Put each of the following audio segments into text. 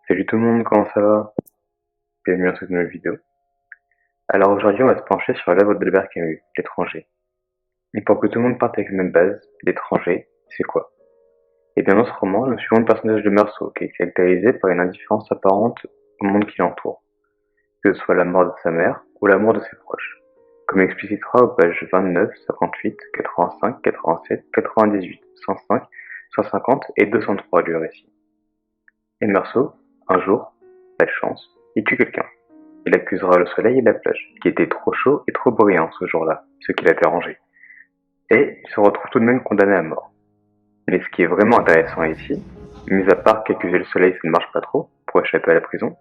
Salut tout le monde, comment ça va? Bienvenue dans cette nouvelle vidéo. Alors aujourd'hui, on va se pencher sur l'œuvre d'Albert Camus, L'étranger. Et pour que tout le monde parte avec la même base, l'étranger, c'est quoi? Et bien dans ce roman, nous suivons le personnage de Meursault, qui est caractérisé par une indifférence apparente au monde qui l'entoure, que ce soit la mort de sa mère ou l'amour de ses proches, comme explicitera aux pages 29, 58, 85, 87, 98, 105, 150 et 203 du récit. Et Meursault, un jour, pas de chance, il tue quelqu'un. Il accusera le soleil et la plage, qui étaient trop chauds et trop brillants ce jour-là, ce qui l'a dérangé. Et il se retrouve tout de même condamné à mort. Mais ce qui est vraiment intéressant ici, mis à part qu'accuser le soleil ça ne marche pas trop, pour échapper à la prison,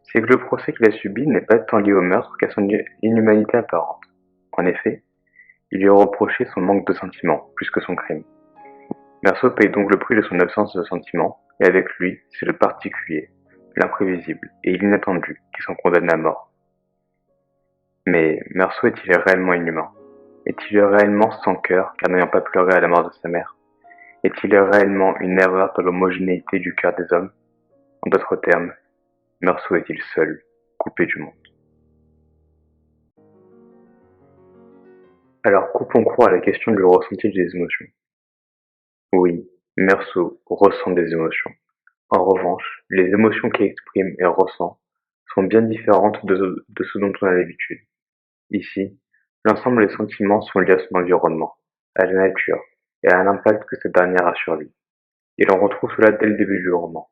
c'est que le procès qu'il a subi n'est pas tant lié au meurtre qu'à son inhumanité apparente. En effet, il lui a reproché son manque de sentiments, plus que son crime. Meursault paye donc le prix de son absence de sentiments, et avec lui, c'est le particulier, l'imprévisible et l'inattendu qui sont condamnés à mort. Mais Meursault est-il réellement inhumain? Est-il réellement sans cœur car n'ayant pas pleuré à la mort de sa mère? Est-il réellement une erreur dans l'homogénéité du cœur des hommes? En d'autres termes, Meursault est-il seul, coupé du monde? Alors coupons court à la question du ressenti des émotions. Oui, Meursault ressent des émotions. En revanche, les émotions qu'il exprime et ressent sont bien différentes de ce dont on a l'habitude. Ici, l'ensemble des sentiments sont liés à son environnement, à la nature et à l'impact que cette dernière a sur lui. Et l'on retrouve cela dès le début du roman,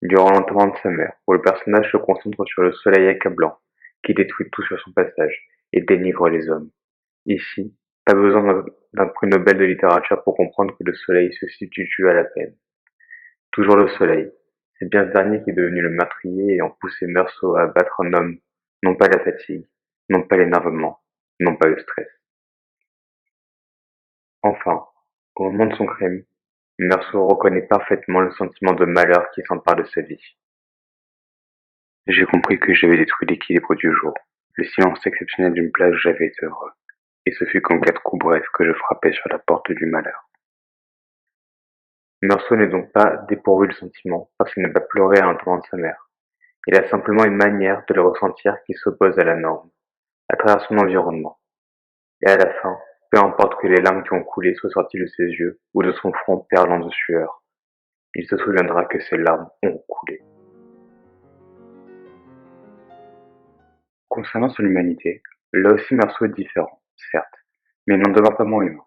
durant l'enterrement de sa mère, où le personnage se concentre sur le soleil accablant, qui détruit tout sur son passage et dénigre les hommes. Ici, pas besoin d'un prix Nobel de littérature pour comprendre que le soleil se substitue à la peine. Toujours le soleil, c'est bien ce dernier qui est devenu le meurtrier ayant poussé Meursault à abattre un homme, non pas la fatigue, non pas l'énervement, non pas le stress. Enfin, au moment de son crime, Meursault reconnaît parfaitement le sentiment de malheur qui s'empare de sa vie. J'ai compris que j'avais détruit l'équilibre du jour, le silence exceptionnel d'une plage où j'avais été heureux, et ce fut qu'en 4 coups brefs que je frappais sur la porte du malheur. Meursault n'est donc pas dépourvu de sentiments, parce qu'il n'a pas pleuré à l'enterrement de sa mère. Il a simplement une manière de le ressentir qui s'oppose à la norme, à travers son environnement. Et à la fin, peu importe que les larmes qui ont coulé soient sorties de ses yeux ou de son front perlant de sueur, il se souviendra que ces larmes ont coulé. Concernant son humanité, là aussi Meursault est différent, certes, mais il n'en demeure pas moins humain.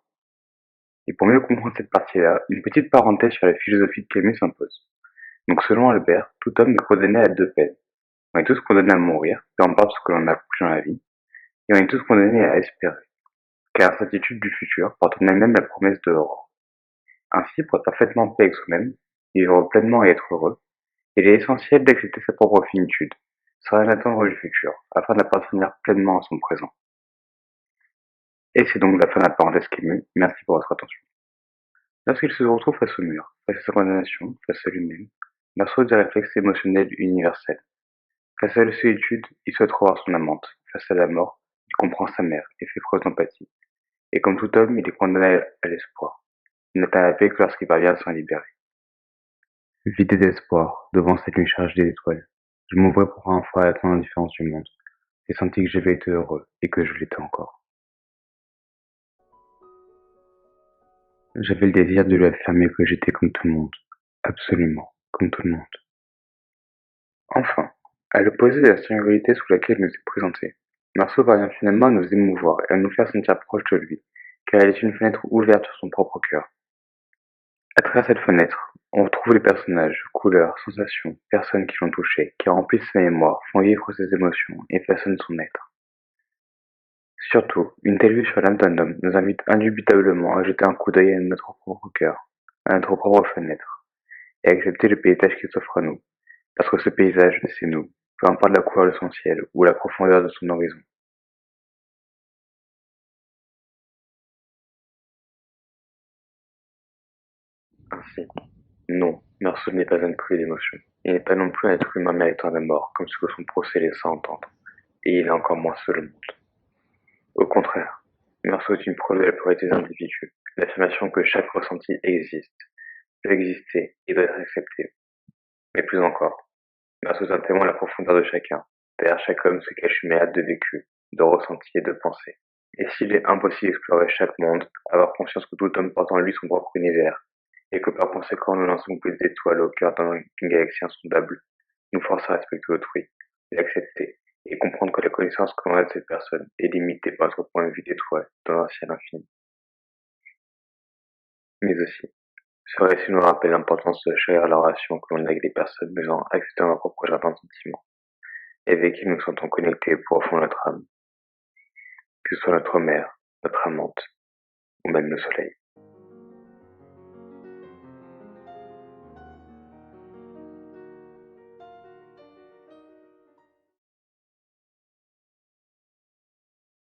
Et pour mieux comprendre cette partie-là, une petite parenthèse sur la philosophie de Camus s'impose. Donc selon Albert, tout homme est condamné à 2 peines. On est tous condamnés à mourir, peu importe ce que l'on a accompli dans la vie, et on est tous condamnés à espérer, car l'incertitude du futur porte en elle-même la promesse de l'aurore. Ainsi, pour être parfaitement en paix avec soi-même, vivre pleinement et être heureux, il est essentiel d'accepter sa propre finitude, sans rien attendre du futur, afin d'appartenir pleinement à son présent. Et c'est donc la fin de la parenthèse Camus. Merci pour votre attention. Lorsqu'il se retrouve face au mur, face à sa condamnation, face à lui-même, Meursault des réflexes émotionnels universels. Face à la solitude, il souhaite revoir son amante. Face à la mort, il comprend sa mère et fait preuve d'empathie. Et comme tout homme, il est condamné à l'espoir. Il n'atteint la paix que lorsqu'il parvient à s'en libérer. Vidé d'espoir, devant cette nuit chargée d'étoiles, je m'ouvrais pour un fois à la grande indifférence du monde. J'ai senti que j'avais été heureux et que je l'étais encore. J'avais le désir de lui affirmer que j'étais comme tout le monde. Absolument, comme tout le monde. Enfin, à l'opposé de la singularité sous laquelle il nous est présenté, Marceau parvient finalement à nous émouvoir et à nous faire sentir proches de lui, car elle est une fenêtre ouverte sur son propre cœur. À travers cette fenêtre, on retrouve les personnages, couleurs, sensations, personnes qui l'ont touché, qui remplissent sa mémoire, font vivre ses émotions et façonnent son être. Surtout, une telle vue sur l'âme d'un homme nous invite indubitablement à jeter un coup d'œil à notre propre cœur, à notre propre fenêtre, et à accepter le paysage qui s'offre à nous, parce que ce paysage, c'est nous, peu importe la couleur de son ciel ou la profondeur de son horizon. Ainsi, non, Meursault n'est pas un fruit d'émotion. Il n'est pas non plus un être humain méritant la mort, comme ce que son procès laisse entendre, et il est encore moins seul au monde. Au contraire, Meursault est une preuve de la pluralité des individus, l'affirmation que chaque ressenti existe, peut exister et doit être accepté. Mais plus encore, grâce aux témoin la profondeur de chacun. Derrière chaque homme se cache une myriade de vécus, de ressentis et de pensées. Et s'il est impossible d'explorer chaque monde, avoir conscience que tout homme porte en lui son propre univers, et que par conséquent nous n'en sommes que des étoiles au cœur d'une galaxie insondable, nous force à respecter autrui, l'accepter, et comprendre que la connaissance que l'on a de cette personne est limitée par notre point de vue d'étoile dans un ciel infini. Mais aussi, ce récit nous rappelle l'importance de chérir la relation que l'on a avec des personnes mêlant accepter notre propre jardin de sentiments, et avec qui nous nous sentons connectés pour au fond de notre âme, que ce soit notre mère, notre amante, ou même le soleil.